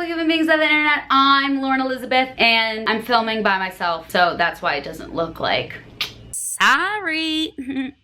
human beings of the internet. I'm Lauren Elizabeth and I'm filming by myself, so that's why it doesn't look like. Sorry.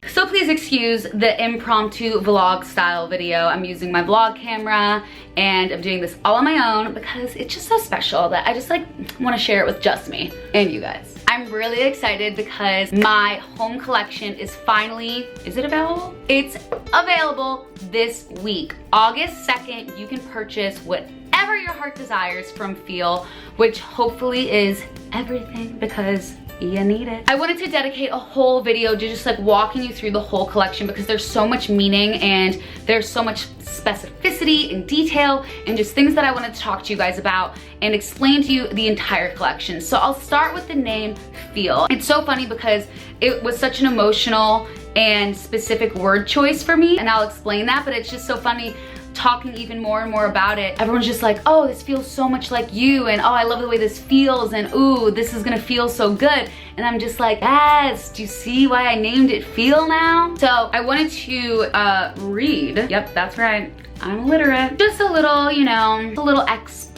So please excuse the impromptu vlog style video. I'm using my vlog camera and I'm doing this all on my own because it's just so special that I just like want to share it with just me and you guys. I'm really excited because my home collection is finally, is it available? It's available this week. August 2nd, you can purchase whatever your heart desires from Feel, which hopefully is everything because you need it. I wanted to dedicate a whole video to just like walking you through the whole collection because there's so much meaning and there's so much specificity and detail and just things that I wanted to talk to you guys about and explain to you the entire collection. So I'll start with the name Feel. It's so funny because it was such an emotional and specific word choice for me, and I'll explain that, but it's just so funny talking even more and more about it. Everyone's just like, oh, this feels so much like you, and oh, I love the way this feels, and ooh, this is gonna feel so good. And I'm just like, yes, do you see why I named it Feel now? So I wanted to read, yep, that's right, I'm illiterate. Just a little, you know, a little excerpt.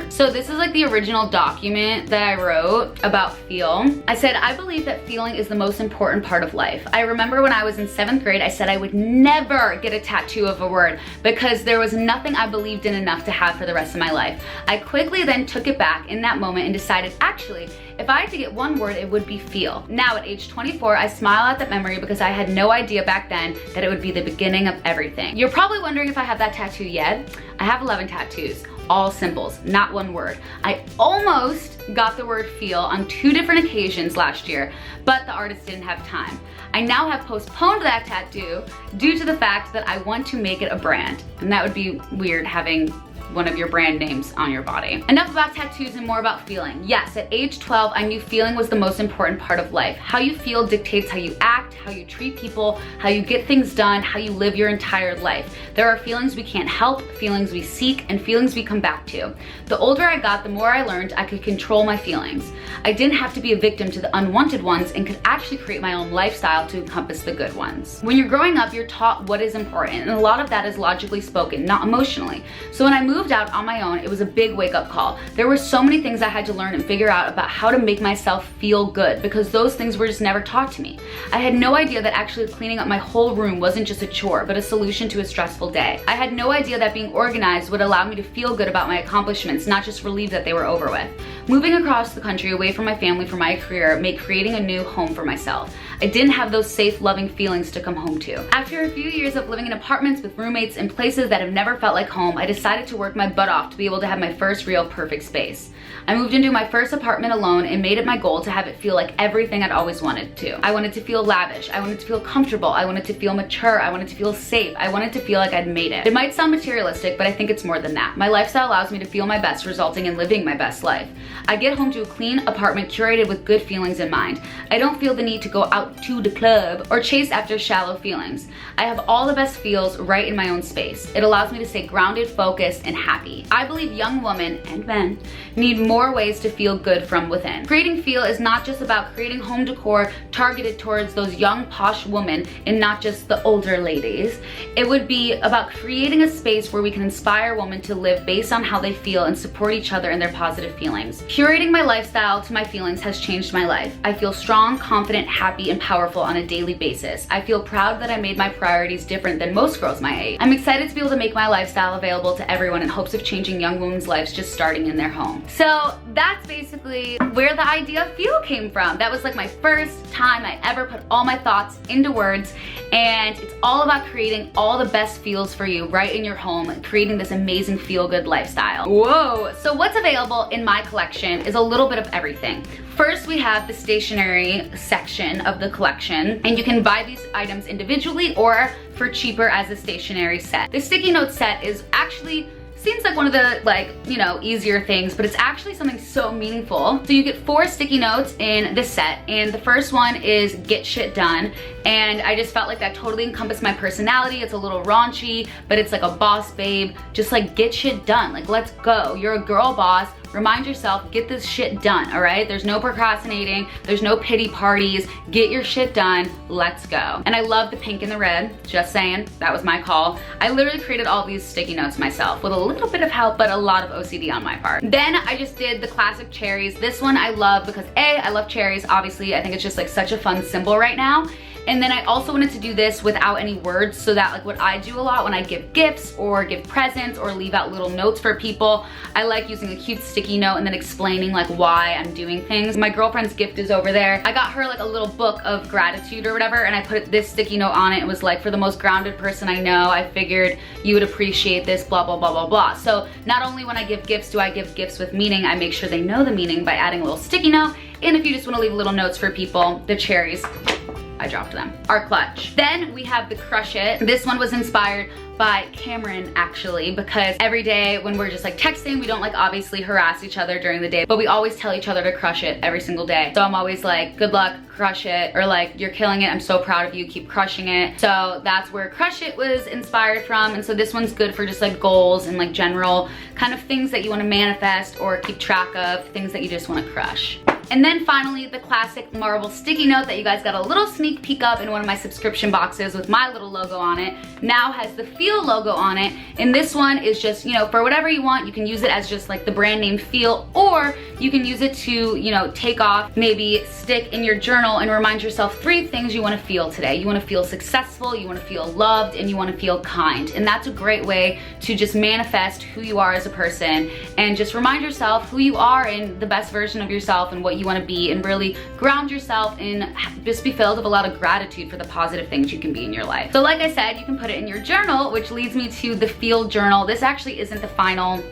So this is like the original document that I wrote about Feel. I said, I believe that feeling is the most important part of life. I remember when I was in 7th grade, I said I would never get a tattoo of a word because there was nothing I believed in enough to have for the rest of my life. I quickly then took it back in that moment and decided, actually, if I had to get one word, it would be feel. Now at age 24, I smile at that memory because I had no idea back then that it would be the beginning of everything. You're probably wondering if I have that tattoo yet. I have 11 tattoos, all symbols, not one word. I almost got the word feel on 2 different occasions last year, but the artist didn't have time. I now have postponed that tattoo due to the fact that I want to make it a brand, and that would be weird having one of your brand names on your body. Enough about tattoos and more about feeling. Yes, at age 12, I knew feeling was the most important part of life. How you feel dictates how you act, how you treat people, how you get things done, how you live your entire life. There are feelings we can't help, feelings we seek, and feelings we come back to. The older I got, the more I learned I could control my feelings. I didn't have to be a victim to the unwanted ones and could actually create my own lifestyle to encompass the good ones. When you're growing up, you're taught what is important, and a lot of that is logically spoken, not emotionally. So when I moved out on my own, it was a big wake-up call. There were so many things I had to learn and figure out about how to make myself feel good because those things were just never taught to me. I had no idea that actually cleaning up my whole room wasn't just a chore, but a solution to a stressful day. I had no idea that being organized would allow me to feel good about my accomplishments, not just relieved that they were over with. Moving across the country away from my family for my career made creating a new home for myself. I didn't have those safe, loving feelings to come home to. After a few years of living in apartments with roommates in places that have never felt like home, I decided to work my butt off to be able to have my first real perfect space. I moved into my first apartment alone and made it my goal to have it feel like everything I'd always wanted to. I wanted to feel lavish, I wanted to feel comfortable, I wanted to feel mature, I wanted to feel safe, I wanted to feel like I'd made it. It might sound materialistic, but I think it's more than that. My lifestyle allows me to feel my best, resulting in living my best life. I get home to a clean apartment curated with good feelings in mind. I don't feel the need to go out to the club or chase after shallow feelings. I have all the best feels right in my own space. It allows me to stay grounded, focused, and happy. I believe young women and men need more ways to feel good from within. Creating Feel is not just about creating home decor targeted towards those young posh women and not just the older ladies. It would be about creating a space where we can inspire women to live based on how they feel and support each other in their positive feelings. Curating my lifestyle to my feelings has changed my life. I feel strong, confident, happy, and powerful on a daily basis. I feel proud that I made my priorities different than most girls my age. I'm excited to be able to make my lifestyle available to everyone in hopes of changing young women's lives just starting in their home. So that's basically where the idea of Feel came from. That was like my first time I ever put all my thoughts into words, and it's all about creating all the best feels for you right in your home, creating this amazing feel-good lifestyle. Whoa! So what's available in my collection is a little bit of everything. First, we have the stationery section of the collection, and you can buy these items individually or for cheaper as a stationery set. The sticky note set is actually seems like one of the easier things, but it's actually something so meaningful. So you get 4 sticky notes in this set, and the first one is get shit done, and I just felt like that totally encompassed my personality. It's a little raunchy, but it's like a boss babe, just like get shit done, like let's go. You're a girl boss, remind yourself, get this shit done, all right? There's no procrastinating, there's no pity parties. Get your shit done, let's go. And I love the pink and the red, just saying, that was my call. I literally created all these sticky notes myself with a little bit of help, but a lot of OCD on my part. Then I just did the classic cherries. This one I love because A, I love cherries, obviously. I think it's just like such a fun symbol right now. And then I also wanted to do this without any words, so that like what I do a lot when I give gifts or give presents or leave out little notes for people, I like using a cute sticky note and then explaining like why I'm doing things. My girlfriend's gift is over there. I got her like a little book of gratitude or whatever, and I put this sticky note on it. It was like, for the most grounded person I know, I figured you would appreciate this, blah, blah, blah, blah, blah. So not only when I give gifts do I give gifts with meaning, I make sure they know the meaning by adding a little sticky note. And if you just wanna leave little notes for people, the cherries, I dropped them, are clutch. Then we have the Crush It. This one was inspired by Cameron actually, because every day when we're just like texting, we don't like obviously harass each other during the day, but we always tell each other to crush it every single day. So I'm always like, good luck, crush it, or like, you're killing it, I'm so proud of you, keep crushing it. So that's where Crush It was inspired from. And so this one's good for just like goals and like general kind of things that you want to manifest or keep track of, things that you just want to crush. And then finally, the classic marble sticky note that you guys got a little sneak peek of in one of my subscription boxes with my little logo on it, now has the Feel logo on it. And this one is just, you know, for whatever you want. You can use it as just like the brand name Feel, or you can use it to, you know, take off, maybe stick in your journal and remind yourself 3 things you want to feel today. You want to feel successful, you want to feel loved, and you want to feel kind. And that's a great way to just manifest who you are as a person and just remind yourself who you are and the best version of yourself and what you want to be, and really ground yourself and just be filled with a lot of gratitude for the positive things you can be in your life. So like I said, you can put it in your journal, which leads me to the Feel journal. This actually isn't the final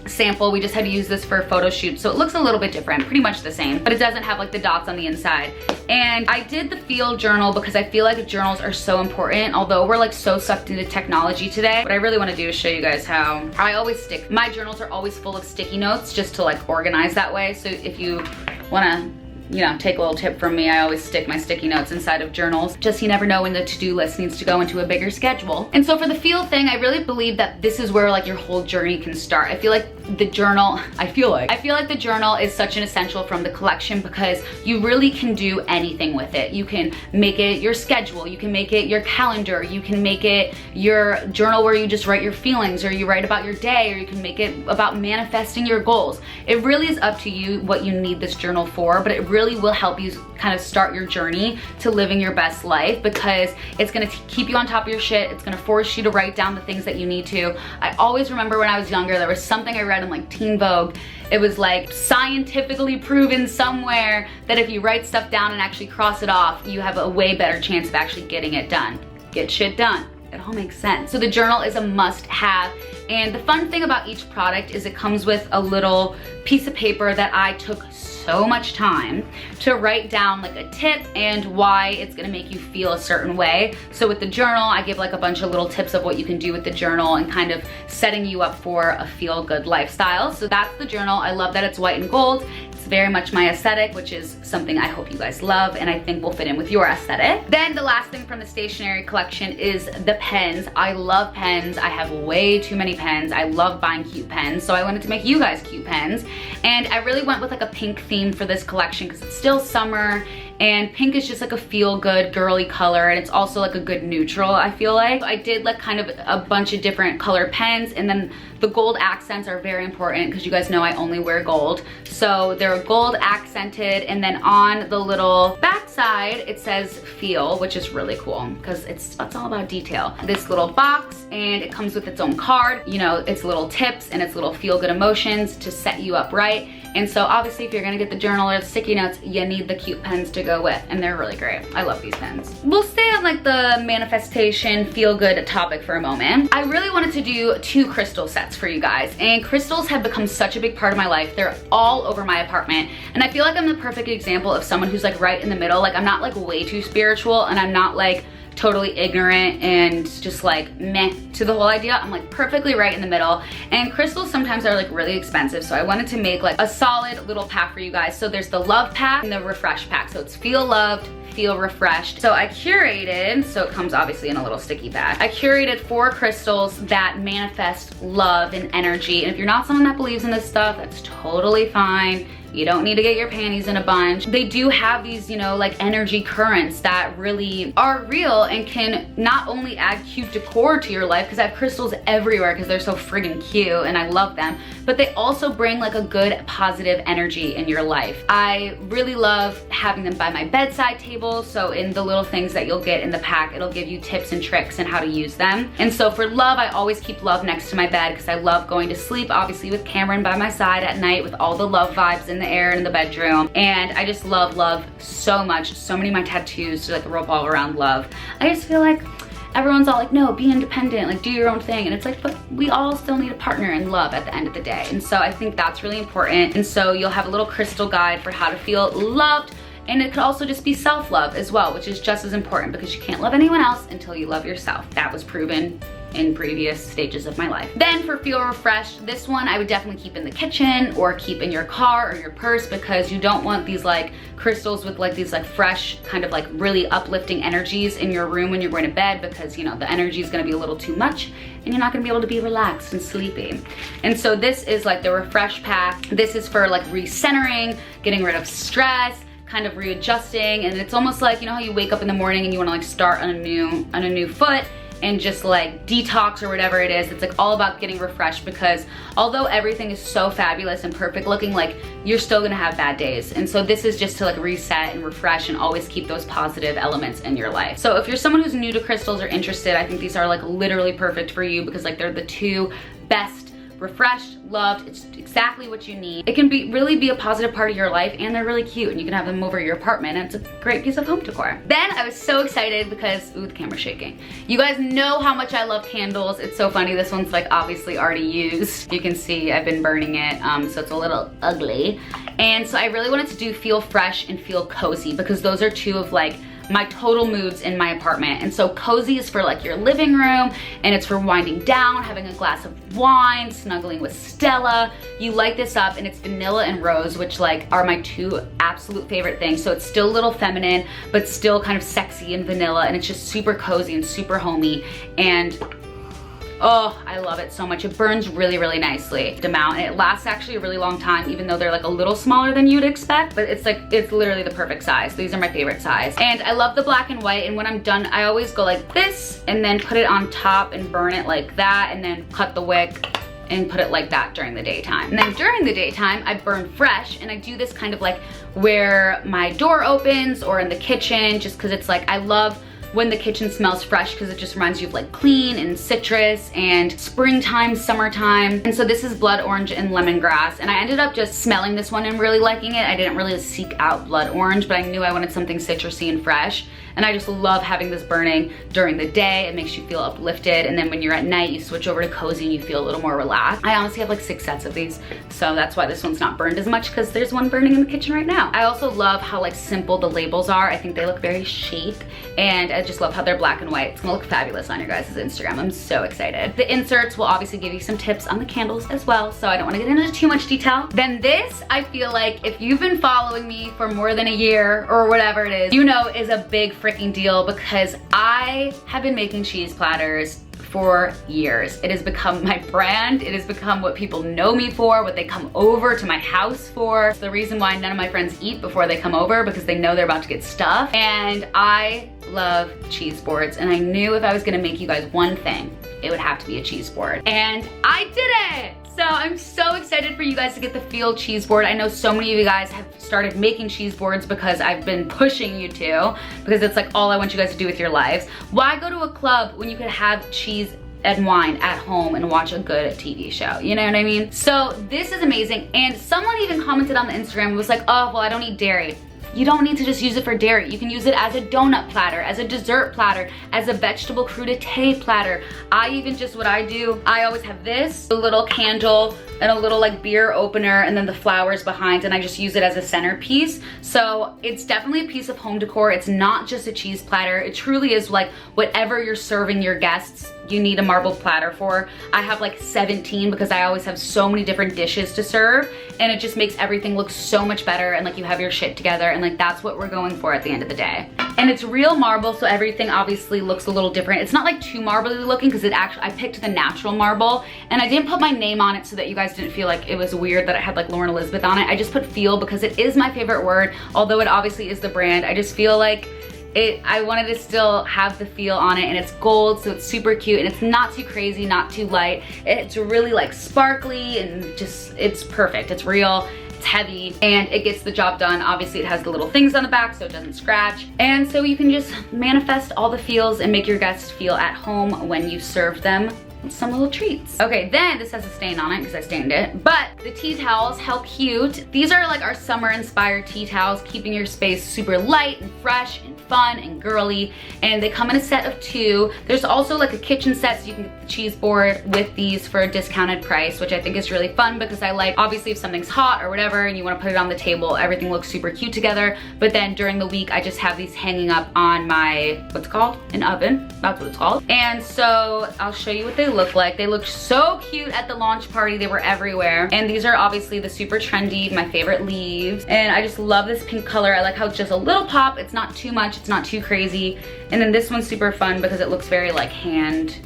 sample. We just had to use this for a photo shoot, so it looks a little bit different, pretty much the same, but it doesn't have like the dots on the inside. And I did the Feel journal because I feel like journals are so important, although we're like so sucked into technology today. What I really want to do is show you guys how I always stick. My journals are always full of sticky notes just to like organize that way. So if you want to, you know, take a little tip from me, I always stick my sticky notes inside of journals. Just you never know when the to-do list needs to go into a bigger schedule. And so for the Feel thing, I really believe that this is where like your whole journey can start. I feel like the journal, I feel like the journal is such an essential from the collection because you really can do anything with it. You can make it your schedule, you can make it your calendar, you can make it your journal where you just write your feelings, or you write about your day, or you can make it about manifesting your goals. It really is up to you what you need this journal for, but it really will help you kind of start your journey to living your best life, because it's gonna keep you on top of your shit. It's gonna force you to write down the things that you need to. I always remember when I was younger, there was something I read in like Teen Vogue. It was like scientifically proven somewhere that if you write stuff down and actually cross it off, you have a way better chance of actually getting it done. Get shit done. It all makes sense. So the journal is a must-have. And the fun thing about each product is it comes with a little piece of paper that I took so much time to write down like a tip and why it's gonna make you feel a certain way. So with the journal, I give like a bunch of little tips of what you can do with the journal and kind of setting you up for a feel-good lifestyle. So that's the journal. I love that it's white and gold. It's very much my aesthetic, which is something I hope you guys love and I think will fit in with your aesthetic. Then the last thing from the Stationery collection is the pens. I love pens. I have way too many pens. I love buying cute pens, so I wanted to make you guys cute pens. And I really went with like a pink theme for this collection because it's still summer and pink is just like a feel-good girly color, and it's also like a good neutral, I feel like. I did like kind of a bunch of different color pens, and then the gold accents are very important because you guys know I only wear gold. So they're gold accented, and then on the little back side it says Feel, which is really cool because it's all about detail. This little box, and it comes with its own card, you know, its little tips and its little feel-good emotions to set you up right. And so obviously if you're gonna get the journal or the sticky notes, you need the cute pens to go with, and they're really great. I love these pens. We'll stay on like the manifestation feel-good topic for a moment. I really wanted to do 2 crystal sets for you guys, and crystals have become such a big part of my life. They're all over my apartment, and I feel like I'm the perfect example of someone who's like right in the middle. Like I'm not like way too spiritual, and I'm not like totally ignorant and just like meh to the whole idea. I'm like perfectly right in the middle, and crystals sometimes are like really expensive, so I wanted to make like a solid little pack for you guys. So there's the love pack and the refresh pack. So it's feel loved, feel refreshed. So I curated, so it comes obviously in a little sticky bag. I curated 4 crystals that manifest love and energy. And if you're not someone that believes in this stuff, that's totally fine. You don't need to get your panties in a bunch. They do have these, you know, like energy currents that really are real and can not only add cute decor to your life, because I have crystals everywhere because they're so friggin' cute and I love them, but they also bring like a good positive energy in your life. I really love having them by my bedside table. So in the little things that you'll get in the pack, it'll give you tips and tricks and how to use them. And so for love, I always keep love next to my bed because I love going to sleep, obviously with Cameron by my side at night with all the love vibes in the air in the bedroom. And I just love love so much. So many of my tattoos like revolve around love. I just feel like everyone's all like, no, be independent, like do your own thing. And it's like, but we all still need a partner in love at the end of the day. And so I think that's really important. And so you'll have a little crystal guide for how to feel loved. And it could also just be self-love as well, which is just as important because you can't love anyone else until you love yourself. That was proven in previous stages of my life. Then for feel refreshed, this one I would definitely keep in the kitchen or keep in your car or your purse because you don't want these like crystals with like these like fresh kind of like really uplifting energies in your room when you're going to bed because, you know, the energy is going to be a little too much and you're not going to be able to be relaxed and sleepy. And so this is like the refresh pack. This is for like recentering, getting rid of stress, kind of readjusting, and it's almost like, you know how you wake up in the morning and you want to like start on a new foot and just like detox or whatever it is. It's like all about getting refreshed because although everything is so fabulous and perfect looking, like you're still gonna have bad days. And so this is just to like reset and refresh and always keep those positive elements in your life. So if you're someone who's new to crystals or interested, I think these are like literally perfect for you because like they're the 2 best. Refreshed, loved, it's exactly what you need. It can really be a positive part of your life and they're really cute and you can have them over your apartment and it's a great piece of home decor. Then I was so excited because, ooh, the camera's shaking. You guys know how much I love candles. It's so funny, this one's like obviously already used. You can see I've been burning it, so it's a little ugly. And so I really wanted to do feel fresh and feel cozy because those are 2 of like my total moods in my apartment. And so cozy is for like your living room and it's for winding down, having a glass of wine, snuggling with Stella. You light this up and it's vanilla and rose, which like are my 2 absolute favorite things. So it's still a little feminine, but still kind of sexy and vanilla, and it's just super cozy and super homey. And oh, I love it so much. It burns really, really nicely. And it lasts actually a really long time, even though they're like a little smaller than you'd expect, but it's like, it's literally the perfect size. These are my favorite size. And I love the black and white. And when I'm done, I always go like this and then put it on top and burn it like that and then cut the wick and put it like that during the daytime. And then during the daytime, I burn fresh and I do this kind of like where my door opens or in the kitchen, just cause it's like, I love when the kitchen smells fresh because it just reminds you of like clean and citrus and springtime, summertime. And so this is blood orange and lemongrass. And I ended up just smelling this one and really liking it. I didn't really seek out blood orange, but I knew I wanted something citrusy and fresh. And I just love having this burning during the day. It makes you feel uplifted. And then when you're at night, you switch over to cozy and you feel a little more relaxed. I honestly have like 6 sets of these. So that's why this one's not burned as much because there's one burning in the kitchen right now. I also love how like simple the labels are. I think they look very chic and I just love how they're black and white. It's gonna look fabulous on your guys' Instagram. I'm so excited. The inserts will obviously give you some tips on the candles as well. So I don't wanna get into too much detail. Then this, I feel like if you've been following me for more than a year or whatever it is, you know is a big freaking deal because I have been making cheese platters for years. It has become my brand. It has become what people know me for, what they come over to my house for. It's the reason why none of my friends eat before they come over because they know they're about to get stuffed. And I love cheese boards and I knew if I was gonna make you guys one thing, it would have to be a cheese board. And I did it! So I'm so excited for you guys to get the Feel cheese board. I know so many of you guys have started making cheese boards because I've been pushing you to, because it's like all I want you guys to do with your lives. Why go to a club when you could have cheese and wine at home and watch a good TV show? You know what I mean? So this is amazing. And someone even commented on the Instagram and was like, oh, well, I don't eat dairy. You don't need to just use it for dairy. You can use it as a donut platter, as a dessert platter, as a vegetable crudité platter. I even just, what I do, I always have this, a little candle and a little like beer opener and then the flowers behind, and I just use it as a centerpiece. So it's definitely a piece of home decor. It's not just a cheese platter. It truly is like whatever you're serving your guests you need a marbled platter for. I have like 17 because I always have so many different dishes to serve, and it just makes everything look so much better, and like you have your shit together, and like that's what we're going for at the end of the day. And it's real marble, so everything obviously looks a little different. It's not like too marbly looking because I picked the natural marble, and I didn't put my name on it so that you guys didn't feel like it was weird that I had like Lauren Elizabeth on it. I just put feel because it is my favorite word, although it obviously is the brand. I just feel like I wanted to still have the feel on it, and it's gold, so it's super cute, and it's not too crazy, not too light. It's really like sparkly and just, it's perfect. It's real, it's heavy, and it gets the job done. Obviously it has the little things on the back so it doesn't scratch. And so you can just manifest all the feels and make your guests feel at home when you serve them some little treats. Okay, then this has a stain on it because I stained it, but the tea towels, how cute. These are like our summer inspired tea towels, keeping your space super light and fresh and fun and girly, and they come in a set of 2. There's also like a kitchen set, so you can get the cheese board with these for a discounted price, which I think is really fun because I like, obviously if something's hot or whatever and you want to put it on the table, everything looks super cute together. But then during the week I just have these hanging up on my, what's it called? An oven, that's what it's called. And so I'll show you what they look like. They look so cute at the launch party. They were everywhere. And these are obviously the super trendy, my favorite leaves. And I just love this pink color. I like how it's just a little pop. It's not too much. It's not too crazy. And then this one's super fun because it looks very like hand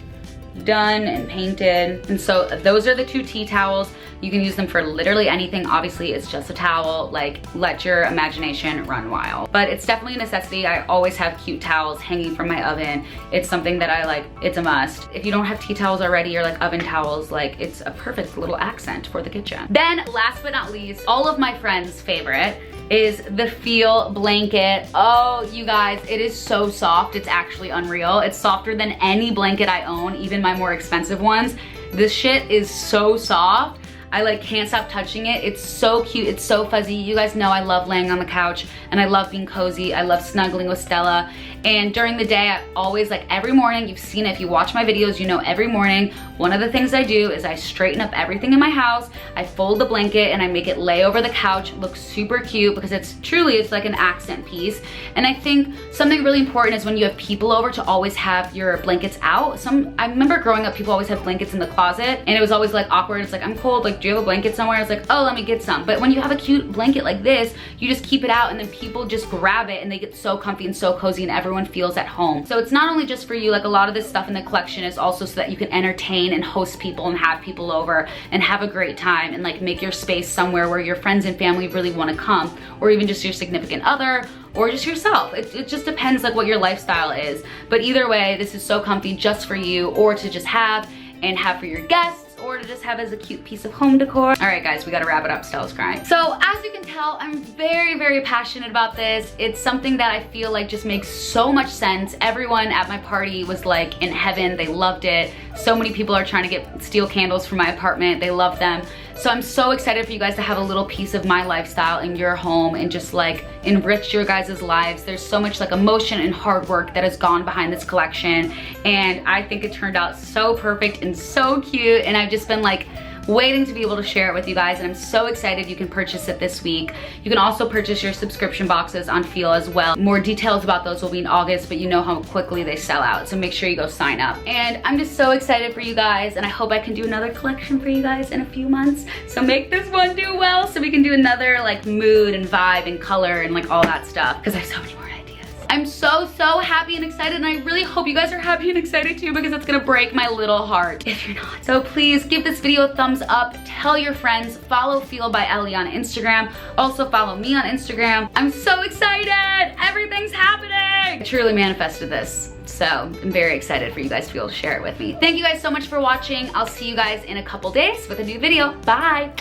done and painted. And so those are the 2 tea towels. You can use them for literally anything. Obviously it's just a towel, like let your imagination run wild. But it's definitely a necessity. I always have cute towels hanging from my oven. It's something that I like, it's a must. If you don't have tea towels already or like oven towels, like it's a perfect little accent for the kitchen. Then last but not least, all of my friends' favorite is the Feel blanket. Oh, you guys, it is so soft. It's actually unreal. It's softer than any blanket I own, even my more expensive ones. This shit is so soft. I like can't stop touching it. It's so cute, it's so fuzzy. You guys know I love laying on the couch and I love being cozy. I love snuggling with Stella. And during the day, I always, like every morning, you've seen it, if you watch my videos, you know every morning, one of the things I do is I straighten up everything in my house, I fold the blanket and I make it lay over the couch, look super cute because it's like an accent piece. And I think something really important is when you have people over to always have your blankets out. I remember growing up, people always have blankets in the closet and it was always like awkward. It's like, I'm cold, like do you have a blanket somewhere? I was like, oh, let me get some. But when you have a cute blanket like this, you just keep it out and then people just grab it and they get so comfy and so cozy and everyone feels at home. So it's not only just for you, like a lot of this stuff in the collection is also so that you can entertain and host people and have people over and have a great time and like make your space somewhere where your friends and family really want to come, or even just your significant other or just yourself. It just depends like what your lifestyle is. But either way, this is so comfy just for you, or to just have for your guests, or to just have as a cute piece of home decor. All right guys, we gotta wrap it up, Stella's crying. So as you can tell, I'm very, very passionate about this. It's something that I feel like just makes so much sense. Everyone at my party was like in heaven, they loved it. So many people are trying to get steel candles for my apartment, they love them. So I'm so excited for you guys to have a little piece of my lifestyle in your home and just like enrich your guys' lives. There's so much like emotion and hard work that has gone behind this collection, and I think it turned out so perfect and so cute, and I've just been like waiting to be able to share it with you guys, and I'm so excited you can purchase it this week. You can also purchase your subscription boxes on Feel as well. More details about those will be in August, but you know how quickly they sell out, so make sure you go sign up. And I'm just so excited for you guys, and I hope I can do another collection for you guys in a few months. So make this one do well so we can do another like mood and vibe and color and like all that stuff, because I have so many more ideas. I'm so happy and excited, and I really hope you guys are happy and excited too, because it's gonna break my little heart if you're not. So please give this video a thumbs up, tell your friends, follow Feel by Ellie on Instagram, also follow me on Instagram. I'm so excited, everything's happening. I truly manifested this, so I'm very excited for you guys to be able to share it with me. Thank you guys so much for watching. I'll see you guys in a couple days with a new video. Bye.